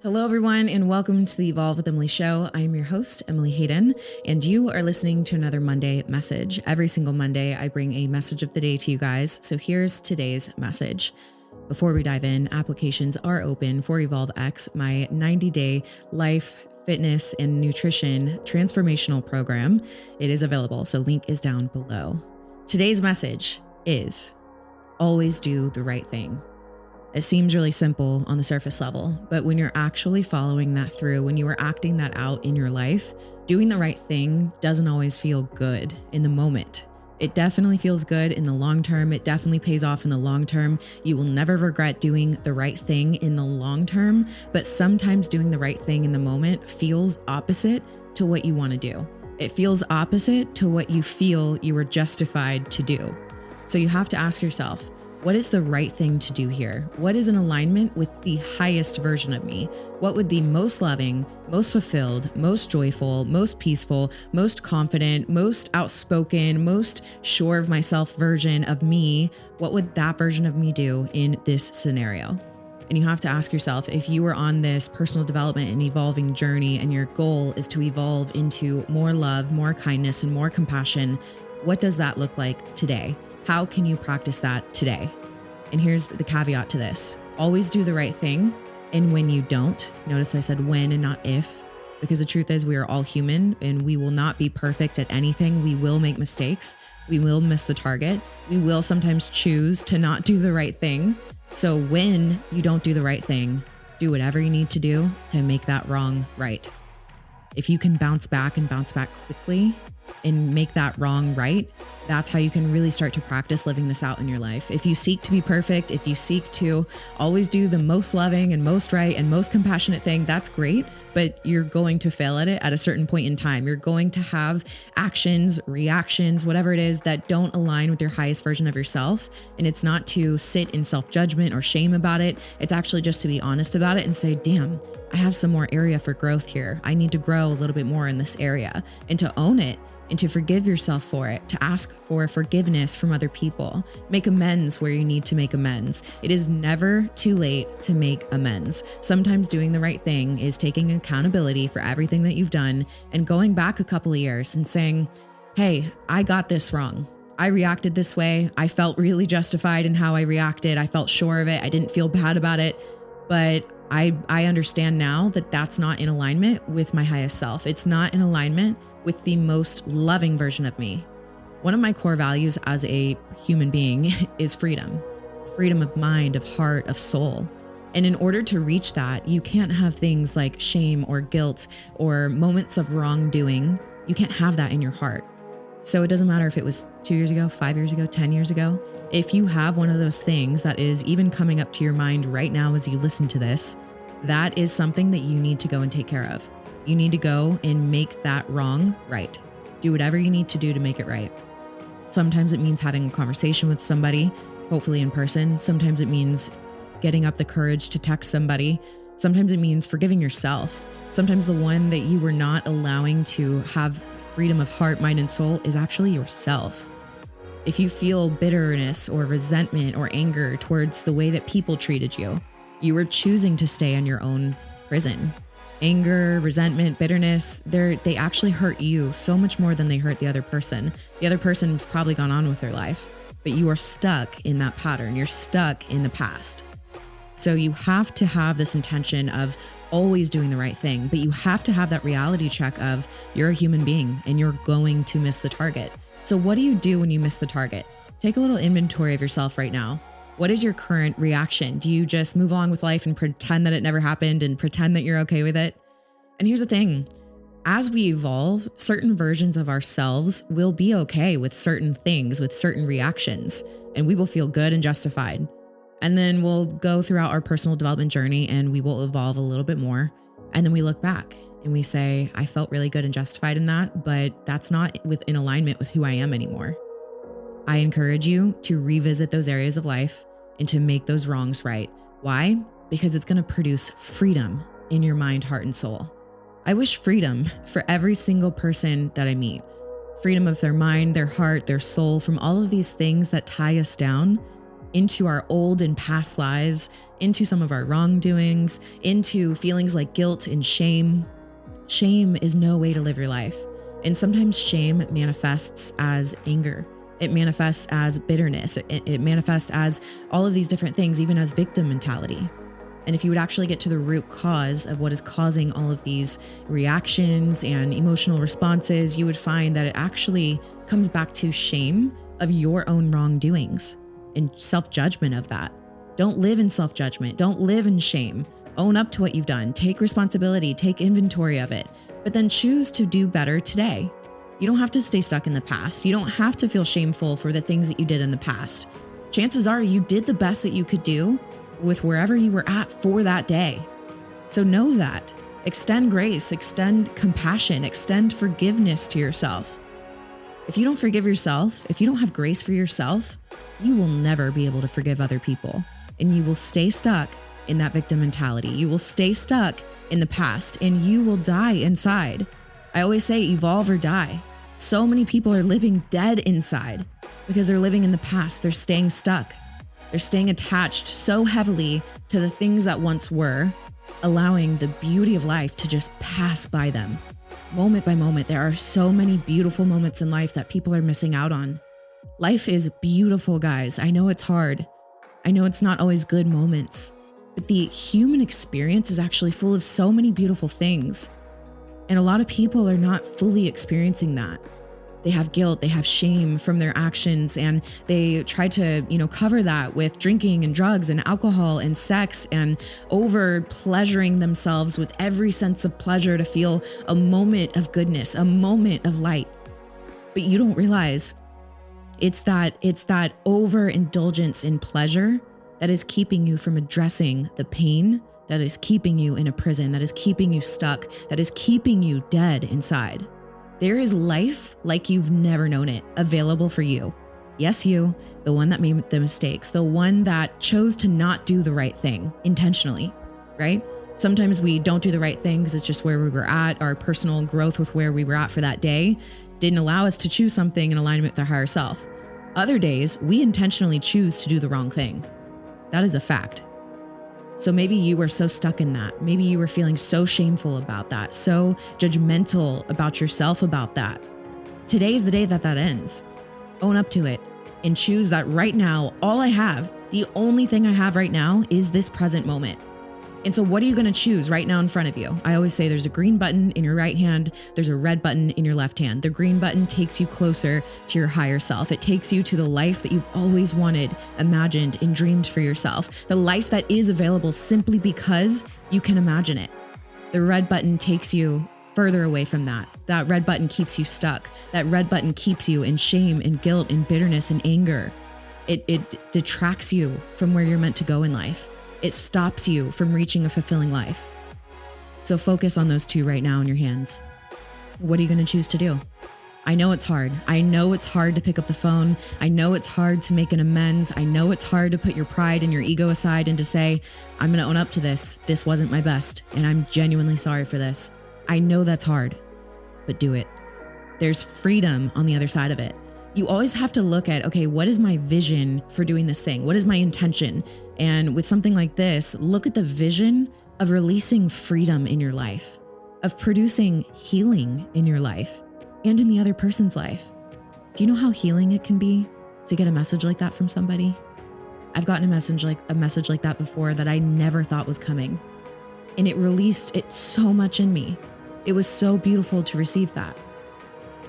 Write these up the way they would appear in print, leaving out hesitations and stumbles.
Hello, everyone, and welcome to the Evolve with Emily show. I am your host, Emily Hayden, and you are listening to another Monday message. Every single Monday, I bring a message of the day to you guys. So here's today's message. Before we dive in, applications are open for Evolve X, my 90-day life, fitness, and nutrition transformational program. It is available, so link is down below. Today's message is always do the right thing. It seems really simple on the surface level, but when you're actually following that through, when you are acting that out in your life, doing the right thing doesn't always feel good in the moment. It definitely feels good in the long term. It definitely pays off in the long term. You will never regret doing the right thing in the long term, but sometimes doing the right thing in the moment feels opposite to what you want to do. It feels opposite to what you feel you were justified to do. So you have to ask yourself, what is the right thing to do here? What is in alignment with the highest version of me? What would the most loving, most fulfilled, most joyful, most peaceful, most confident, most outspoken, most sure of myself version of me, what would that version of me do in this scenario? And you have to ask yourself, if you are on this personal development and evolving journey and your goal is to evolve into more love, more kindness, and more compassion, what does that look like today? How can you practice that today? And here's the caveat to this. Always do the right thing. And when you don't, notice I said when and not if, because the truth is we are all human and we will not be perfect at anything. We will make mistakes. We will miss the target. We will sometimes choose to not do the right thing. So when you don't do the right thing, do whatever you need to do to make that wrong right. If you can bounce back quickly and make that wrong right, that's how you can really start to practice living this out in your life. If you seek to be perfect, if you seek to always do the most loving and most right and most compassionate thing, that's great, but you're going to fail at it at a certain point in time. You're going to have actions, reactions, whatever it is that don't align with your highest version of yourself. And it's not to sit in self-judgment or shame about it. It's actually just to be honest about it and say, damn, I have some more area for growth here. I need to grow a little bit more in this area, and to own it and to forgive yourself for it, to ask for forgiveness from other people, make amends where you need to make amends. It is never too late to make amends. Sometimes doing the right thing is taking accountability for everything that you've done and going back a couple of years and saying, hey, I got this wrong. I reacted this way. I felt really justified in how I reacted. I felt sure of it. I didn't feel bad about it, but I understand now that that's not in alignment with my highest self. It's not in alignment with the most loving version of me. One of my core values as a human being is freedom of mind, of heart, of soul. And in order to reach that, you can't have things like shame or guilt or moments of wrongdoing. You can't have that in your heart. So it doesn't matter if it was 2 years ago, 5 years ago, 10 years ago. If you have one of those things that is even coming up to your mind right now as you listen to this, that is something that you need to go and take care of. You need to go and make that wrong right. Do whatever you need to do to make it right. Sometimes it means having a conversation with somebody, hopefully in person. Sometimes it means getting up the courage to text somebody. Sometimes it means forgiving yourself. Sometimes the one that you were not allowing to have freedom of heart, mind, and soul is actually yourself. If you feel bitterness or resentment or anger towards the way that people treated you, you were choosing to stay in your own prison. Anger, resentment, bitterness, they actually hurt you so much more than they hurt the other person. The other person's probably gone on with their life, but you are stuck in that pattern. You're stuck in the past. So you have to have this intention of always doing the right thing, but you have to have that reality check of you're a human being and you're going to miss the target. So what do you do when you miss the target? Take a little inventory of yourself right now. What is your current reaction? Do you just move on with life and pretend that it never happened and pretend that you're okay with it? And here's the thing. As we evolve, certain versions of ourselves will be okay with certain things, with certain reactions, and we will feel good and justified. And then we'll go throughout our personal development journey and we will evolve a little bit more. And then we look back and we say, I felt really good and justified in that, but that's not in alignment with who I am anymore. I encourage you to revisit those areas of life and to make those wrongs right. Why? Because it's going to produce freedom in your mind, heart, and soul. I wish freedom for every single person that I meet. Freedom of their mind, their heart, their soul, from all of these things that tie us down. into our old and past lives, into some of our wrongdoings, into feelings like guilt and shame. Shame is no way to live your life. And sometimes shame manifests as anger. It manifests as bitterness. It manifests as all of these different things, even as victim mentality. And if you would actually get to the root cause of what is causing all of these reactions and emotional responses, you would find that it actually comes back to shame of your own wrongdoings and self-judgment of that. Don't live in self-judgment. Don't live in shame. Own up to what you've done. Take responsibility. Take inventory of it. But then choose to do better today. You don't have to stay stuck in the past. You don't have to feel shameful for the things that you did in the past. Chances are you did the best that you could do with wherever you were at for that day. So know that. Extend grace, extend compassion, extend forgiveness to yourself. If you don't forgive yourself, if you don't have grace for yourself, you will never be able to forgive other people. And you will stay stuck in that victim mentality. You will stay stuck in the past and you will die inside. I always say evolve or die. So many people are living dead inside because they're living in the past. They're staying stuck. They're staying attached so heavily to the things that once were, allowing the beauty of life to just pass by them. Moment by moment, there are so many beautiful moments in life that people are missing out on. Life is beautiful, guys. I know it's hard. I know it's not always good moments, but the human experience is actually full of so many beautiful things. And a lot of people are not fully experiencing that. They have guilt, they have shame from their actions, and they try to, cover that with drinking and drugs and alcohol and sex and over pleasuring themselves with every sense of pleasure to feel a moment of goodness, a moment of light. But you don't realize it's that overindulgence in pleasure that is keeping you from addressing the pain, that is keeping you in a prison, that is keeping you stuck, that is keeping you dead inside. There is life like you've never known it, available for you. Yes, you, the one that made the mistakes, the one that chose to not do the right thing intentionally, right? Sometimes we don't do the right thing because it's just where we were at. Our personal growth with where we were at for that day didn't allow us to choose something in alignment with our higher self. Other days, we intentionally choose to do the wrong thing. That is a fact. So maybe you were so stuck in that. Maybe you were feeling so shameful about that, so judgmental about yourself about that. Today is the day that ends. Own up to it and choose that right now, all I have, the only thing I have right now is this present moment. And so what are you going to choose right now in front of you? I always say there's a green button in your right hand. There's a red button in your left hand. The green button takes you closer to your higher self. It takes you to the life that you've always wanted, imagined, and dreamed for yourself. The life that is available simply because you can imagine it. The red button takes you further away from that. That red button keeps you stuck. That red button keeps you in shame and guilt and bitterness and anger. It detracts you from where you're meant to go in life. It stops you from reaching a fulfilling life. So focus on those two right now in your hands. What are you going to choose to do? I know it's hard. I know it's hard to pick up the phone. I know it's hard to make an amends. I know it's hard to put your pride and your ego aside and to say, I'm going to own up to this. This wasn't my best, and I'm genuinely sorry for this. I know that's hard, but do it. There's freedom on the other side of it. You always have to look at, okay, what is my vision for doing this thing? What is my intention? And with something like this, look at the vision of releasing freedom in your life, of producing healing in your life and in the other person's life. Do you know how healing it can be to get a message like that from somebody? I've gotten a message like that before that I never thought was coming. And it released it so much in me. It was so beautiful to receive that.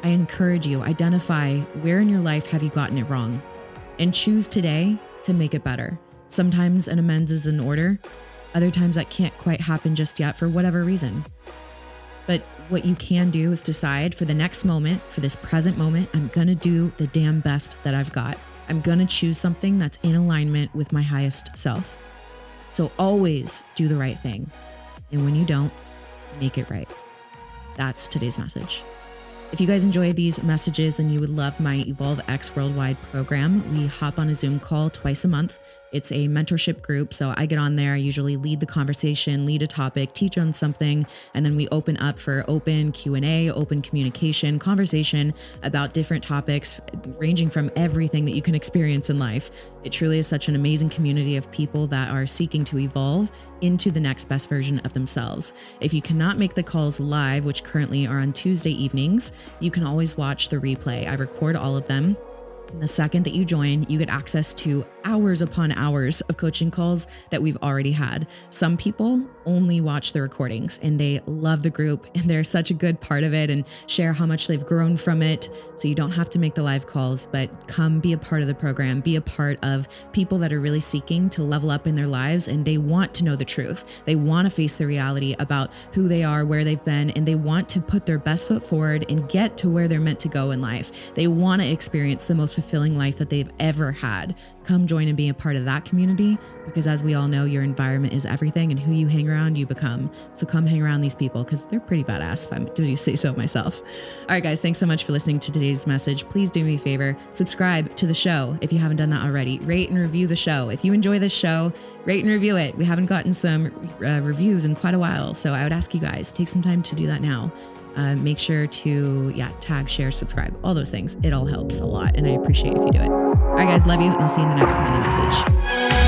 I encourage you, identify where in your life have you gotten it wrong and choose today to make it better. Sometimes an amends is in order. Other times that can't quite happen just yet for whatever reason. But what you can do is decide for the next moment, for this present moment, I'm going to do the damn best that I've got. I'm going to choose something that's in alignment with my highest self. So always do the right thing. And when you don't, make it right. That's today's message. If you guys enjoy these messages, then you would love my Evolve X Worldwide program. We hop on a Zoom call twice a month It's a mentorship group. So I get on there, I usually lead the conversation, lead a topic, teach on something, and then we open up for open Q&A, open communication, conversation about different topics ranging from everything that you can experience in life. It truly is such an amazing community of people that are seeking to evolve into the next best version of themselves. If you cannot make the calls live, which currently are on Tuesday evenings, you can always watch the replay. I record all of them. And the second that you join, you get access to hours upon hours of coaching calls that we've already had. Some people only watch the recordings and they love the group and they're such a good part of it and share how much they've grown from it. So you don't have to make the live calls, but come be a part of the program, be a part of people that are really seeking to level up in their lives, and they want to know the truth. They want to face the reality about who they are, where they've been, and they want to put their best foot forward and get to where they're meant to go in life. They want to experience the most fulfilling life that they've ever had. Come join and be a part of that community, because as we all know, your environment is everything, and who you hang around, you become. So come hang around these people because they're pretty badass, if I do say so myself. All right, guys, thanks so much for listening to today's message. Please do me a favor, subscribe to the show if you haven't done that already. Rate and review the show. If you enjoy this show, rate and review it. We haven't gotten some reviews in quite a while, so I would ask you guys, take some time to do that now. Make sure to, tag, share, subscribe, all those things. It all helps a lot, and I appreciate if you do it. All right, guys, love you, and I'll see you in the next Monday message.